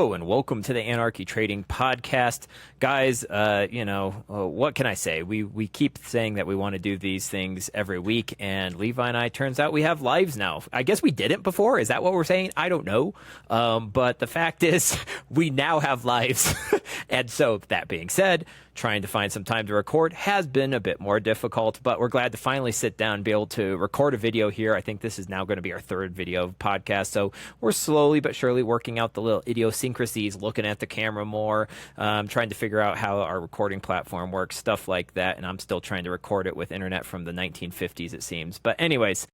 Hello and welcome to the Anarchy Trading Podcast. Guys, what can I say? We keep saying that we want to do these things every week, and Levi and I, turns out we have lives now. I guess we didn't before. Is that what we're saying? I don't know. But the fact is, we now have lives. And so, that being said, trying to find some time to record has been a bit more difficult, but we're glad to finally sit down and be able to record a video here. I think this is now going to be our third video podcast, so we're slowly but surely working out the little idiosyncrasies, looking at the camera more, trying to figure out how our recording platform works, stuff like that, and I'm still trying to record it with internet from the 1950s, it seems. But anyways,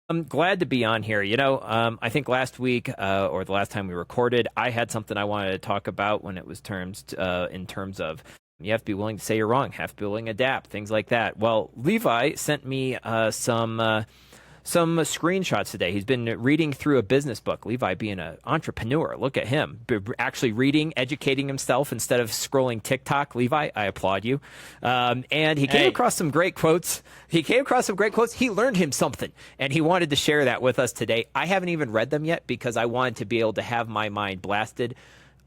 I'm glad to be on here. I think last week, or the last time we recorded, I had something I wanted to talk about when it was in terms of you have to be willing to say you're wrong, have to be willing to adapt, things like that. Well, Levi sent me some screenshots today. He's been reading through a business book. Levi being an entrepreneur. Look at him. Actually reading, educating himself instead of scrolling TikTok. Levi, I applaud you. And he came across some great quotes. He learned him something, and he wanted to share that with us today. I haven't even read them yet because I wanted to be able to have my mind blasted.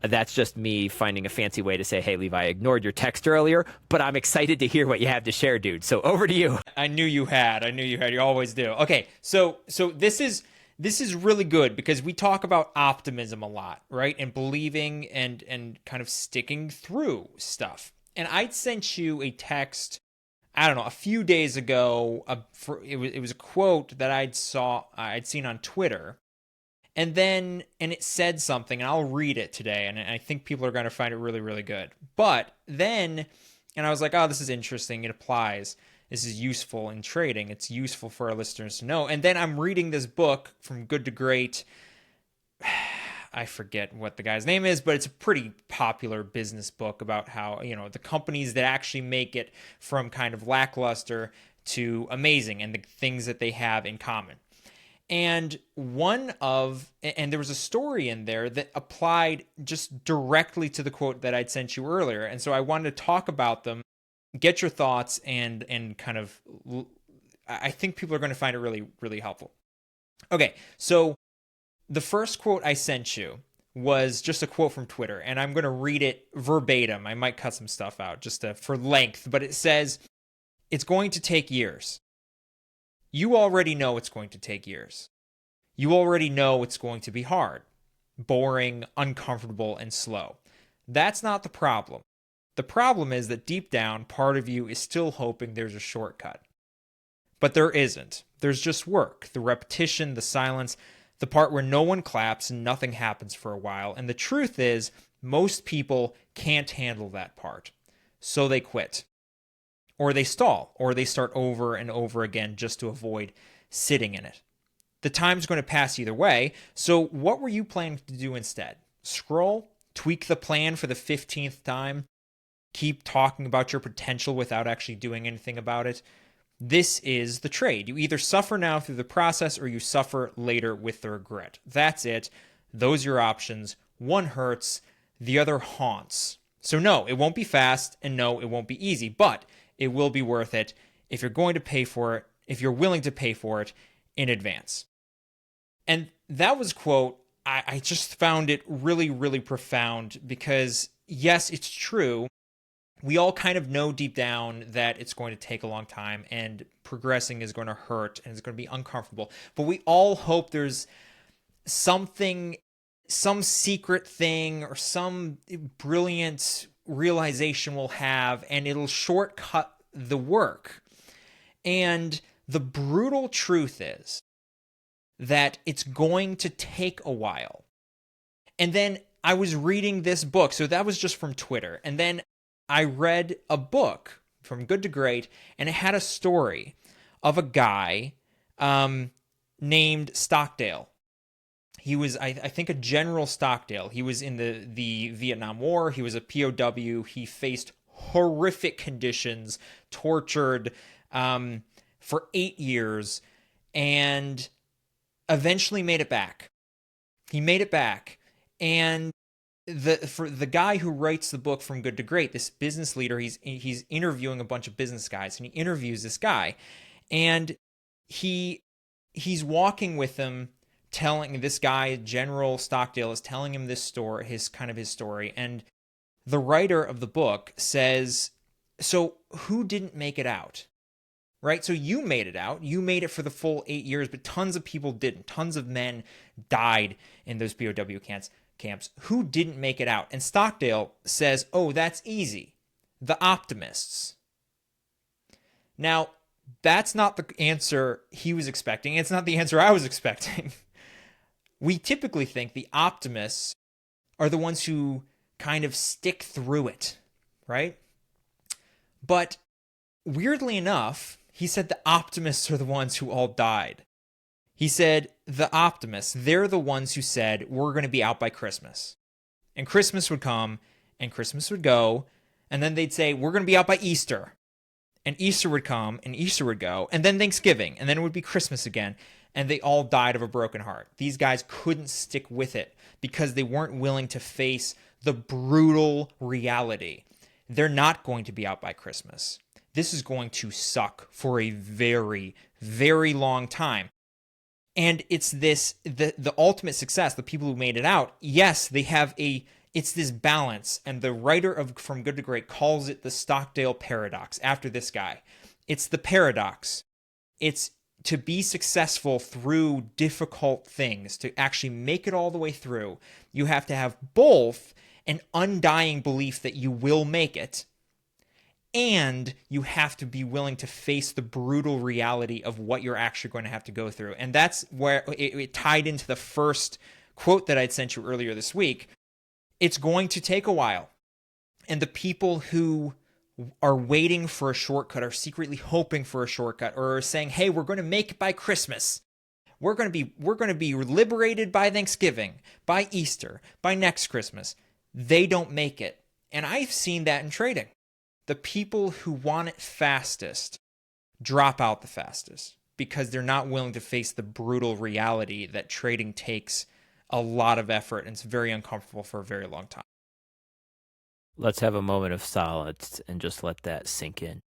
That's just me finding a fancy way to say, hey, Levi, I ignored your text earlier, but I'm excited to hear what you have to share, dude. So over to you. I knew you had. You always do. Okay, so this is really good because we talk about optimism a lot, right? And believing and kind of sticking through stuff. And I sent you a text, I don't know, a few days ago. It was a quote that I'd seen on Twitter. And it said something, and I'll read it today, and I think people are going to find it really, really good. But then, and I was like, oh, this is interesting. It applies. This is useful in trading. It's useful for our listeners to know. And then I'm reading this book, From Good to Great. I forget what the guy's name is, but it's a pretty popular business book about how, the companies that actually make it from kind of lackluster to amazing and the things that they have in common. And there was a story in there that applied just directly to the quote that I'd sent you earlier. And so I wanted to talk about them, get your thoughts, and kind of, I think people are going to find it really, really helpful. Okay, so the first quote I sent you was just a quote from Twitter, and I'm going to read it verbatim. I might cut some stuff out just for length, but it says, "It's going to take years. You already know it's going to take years. You already know it's going to be hard, boring, uncomfortable, and slow. That's not the problem. The problem is that deep down, part of you is still hoping there's a shortcut. But there isn't. There's just work, the repetition, the silence, the part where no one claps and nothing happens for a while. And the truth is, most people can't handle that part. So they quit. Or they stall, or they start over and over again just to avoid sitting in it. The time's going to pass either way, so what were you planning to do instead? Scroll? Tweak the plan for the 15th time? Keep talking about your potential without actually doing anything about it? This is the trade. You either suffer now through the process or you suffer later with the regret. That's it. Those are your options. One hurts, the other haunts. So no, it won't be fast, and no, it won't be easy, but it will be worth it if you're going to pay for it, if you're willing to pay for it in advance." And that was a quote. I just found it really, really profound because, yes, it's true. We all kind of know deep down that it's going to take a long time and progressing is going to hurt and it's going to be uncomfortable. But we all hope there's something, some secret thing or some brilliant realization we'll have, and it'll shortcut the work. And the brutal truth is that it's going to take a while. And then I was reading this book, so that was just from Twitter, and then I read a book, From Good to Great, and it had a story of a guy named Stockdale. He was, I think, a General Stockdale. He was in the Vietnam War. He was a POW. He faced horrific conditions, tortured for 8 years, and eventually made it back. He made it back. And for the guy who writes the book From Good to Great, this business leader, he's interviewing a bunch of business guys, and he interviews this guy, and he's walking with them telling this guy, General Stockdale, is telling him this story, his story, and the writer of the book says, so who didn't make it out? Right? So you made it out. You made it for the full 8 years, but tons of people didn't. Tons of men died in those POW camps. Who didn't make it out? And Stockdale says, oh, that's easy. The optimists. Now, that's not the answer he was expecting. It's not the answer I was expecting. We typically think the optimists are the ones who kind of stick through it, right? But weirdly enough, he said the optimists are the ones who all died. He said the optimists, they're the ones who said, we're going to be out by Christmas. And Christmas would come, and Christmas would go, and then they'd say, we're going to be out by Easter. And Easter would come, and Easter would go, and then Thanksgiving, and then it would be Christmas again. And they all died of a broken heart. These guys couldn't stick with it because they weren't willing to face the brutal reality. They're not going to be out by Christmas. This is going to suck for a very, very long time. And it's the ultimate success, the people who made it out, yes, they have it's this balance. And the writer of From Good to Great calls it the Stockdale paradox after this guy. It's the paradox. It's to be successful through difficult things, to actually make it all the way through. You have to have both an undying belief that you will make it, and you have to be willing to face the brutal reality of what you're actually going to have to go through. And that's where it tied into the first quote that I'd sent you earlier this week. It's going to take a while. And the people who are waiting for a shortcut, are secretly hoping for a shortcut, or are saying, hey, we're going to make it by Christmas. We're going to be liberated by Thanksgiving, by Easter, by next Christmas. They don't make it. And I've seen that in trading. The people who want it fastest drop out the fastest because they're not willing to face the brutal reality that trading takes a lot of effort and it's very uncomfortable for a very long time. Let's have a moment of silence and just let that sink in.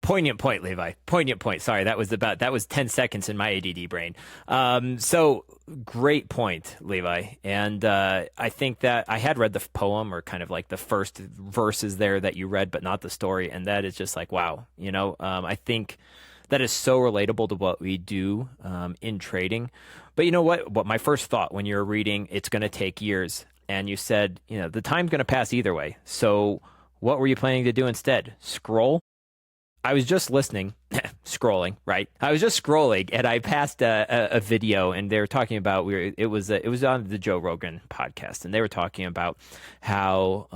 Poignant point, Levi. Poignant point. Sorry, that was 10 seconds in my ADD brain. So great point, Levi. And I think that I had read the poem, or kind of like the first verses there that you read, but not the story. And that is just like, wow. I think that is so relatable to what we do in trading. But you know what my first thought when you're reading, it's going to take years. And you said, the time's going to pass either way. So what were you planning to do instead? Scroll? I was just listening, scrolling, right? I was just scrolling, and I passed a video, and they were talking about it was on the Joe Rogan podcast, and they were talking about how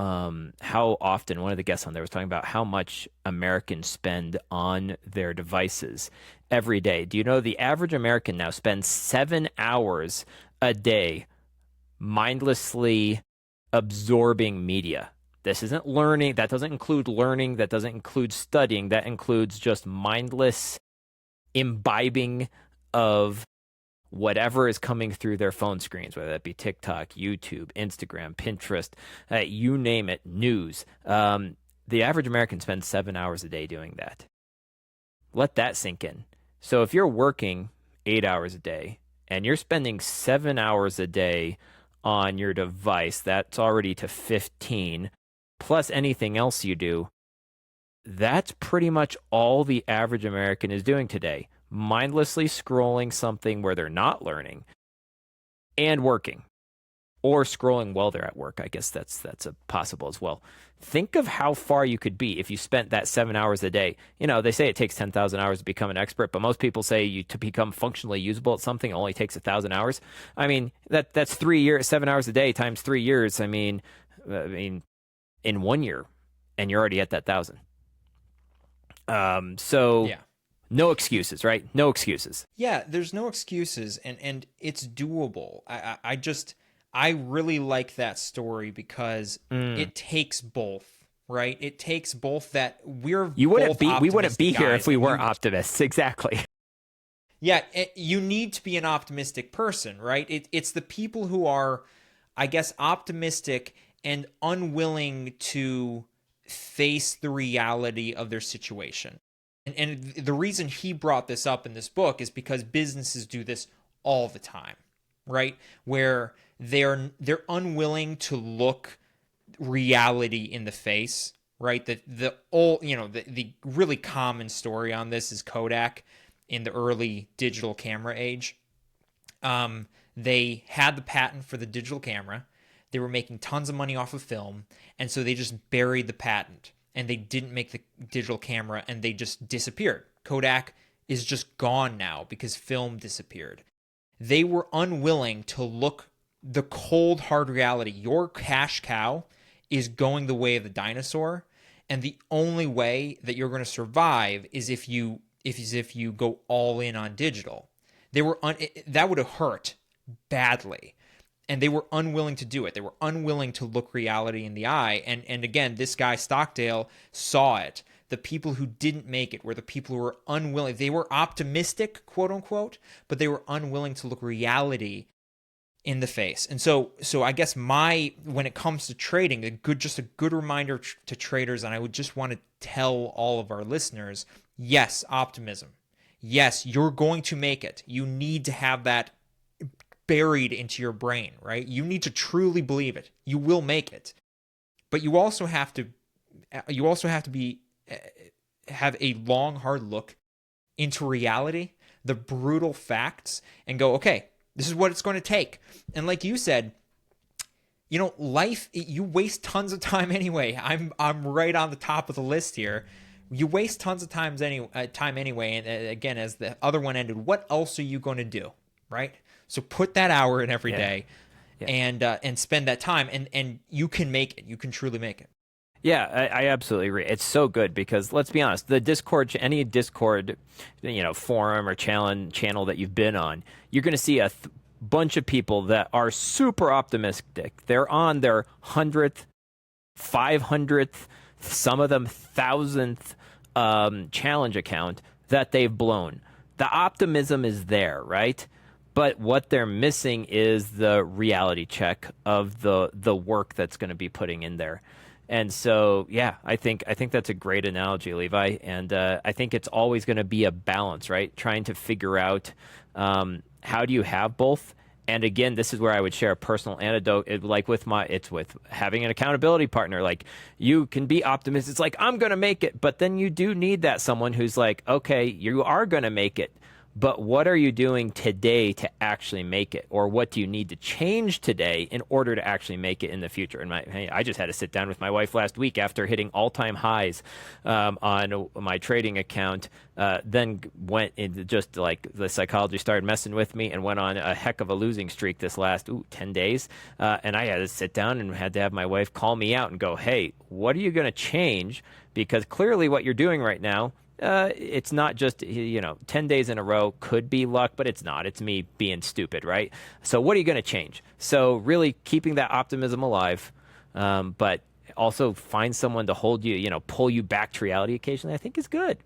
often one of the guests on there was talking about how much Americans spend on their devices every day. Do you know the average American now spends 7 hours a day mindlessly absorbing media? This isn't learning. That doesn't include learning. That doesn't include studying. That includes just mindless imbibing of whatever is coming through their phone screens, whether that be TikTok, YouTube, Instagram, Pinterest, you name it, news. The average American spends 7 hours a day doing that. Let that sink in. So if you're working 8 hours a day and you're spending 7 hours a day on your device, that's already to 15, plus anything else you do. That's pretty much all the average American is doing today. Mindlessly scrolling something where they're not learning and working, or scrolling while they're at work. I guess that's a possible as well. Think of how far you could be if you spent that 7 hours a day. They say it takes 10,000 hours to become an expert, but most people say to become functionally usable at something, it only takes 1,000 hours. I mean, that's 3 years, 7 hours a day times 3 years. I mean, in 1 year, and you're already at that 1,000. So yeah. No excuses, right? No excuses. Yeah, there's no excuses, and it's doable. I really like that story because it takes both, right? It takes both that we wouldn't be here if we weren't optimists. Exactly. Yeah, you need to be an optimistic person, right? It's the people who are, I guess, optimistic and unwilling to face the reality of their situation. And the reason he brought this up in this book is because businesses do this all the time, right? Where they're unwilling to look reality in the face, right? The old, the really common story on this is Kodak in the early digital camera age. They had the patent for the digital camera. They were making tons of money off of film, and so they just buried the patent and they didn't make the digital camera and they just disappeared. Kodak is just gone now because film disappeared. They were unwilling to look the cold, hard reality. Your cash cow is going the way of the dinosaur, and the only way that you're going to survive is if you go all in on digital. That would have hurt badly, and they were unwilling to do it. They were unwilling to look reality in the eye. And again, this guy Stockdale saw it. The people who didn't make it were the people who were unwilling. They were optimistic, quote unquote, but they were unwilling to look reality in the face. And so I guess when it comes to trading, just a good reminder to traders, and I would just want to tell all of our listeners, yes, optimism. Yes, you're going to make it. You need to have that buried into your brain, right? You need to truly believe it. You will make it. But you also have to have a long, hard look into reality, the brutal facts, and go, okay, this is what it's going to take. And like you said, life, you waste tons of time anyway. I'm right on the top of the list here. You waste tons of time anyway. And again, as the other one ended, what else are you going to do, right? So put that hour in every day, and spend that time, and you can make it. You can truly make it. Yeah, I absolutely agree. It's so good because let's be honest, the Discord, any Discord, forum or channel that you've been on, you're going to see a bunch of people that are super optimistic. They're on their 100th, 500th, some of them 1,000th challenge account that they've blown. The optimism is there, right? But what they're missing is the reality check of the work that's going to be putting in there. And so, yeah, I think that's a great analogy, Levi. And I think it's always going to be a balance, right? Trying to figure out how do you have both. And again, this is where I would share a personal anecdote. It's with having an accountability partner. Like, you can be optimistic. It's like, I'm going to make it. But then you do need that someone who's like, okay, you are going to make it. But what are you doing today to actually make it? Or what do you need to change today in order to actually make it in the future? And I just had to sit down with my wife last week after hitting all-time highs on my trading account. Then went into just like the psychology started messing with me and went on a heck of a losing streak this last 10 days. And I had to sit down and had to have my wife call me out and go, hey, what are you going to change? Because clearly what you're doing right now, it's not just, 10 days in a row could be luck, but it's not. It's me being stupid, right? So what are you going to change? So really keeping that optimism alive, but also find someone to hold you, pull you back to reality occasionally, I think is good.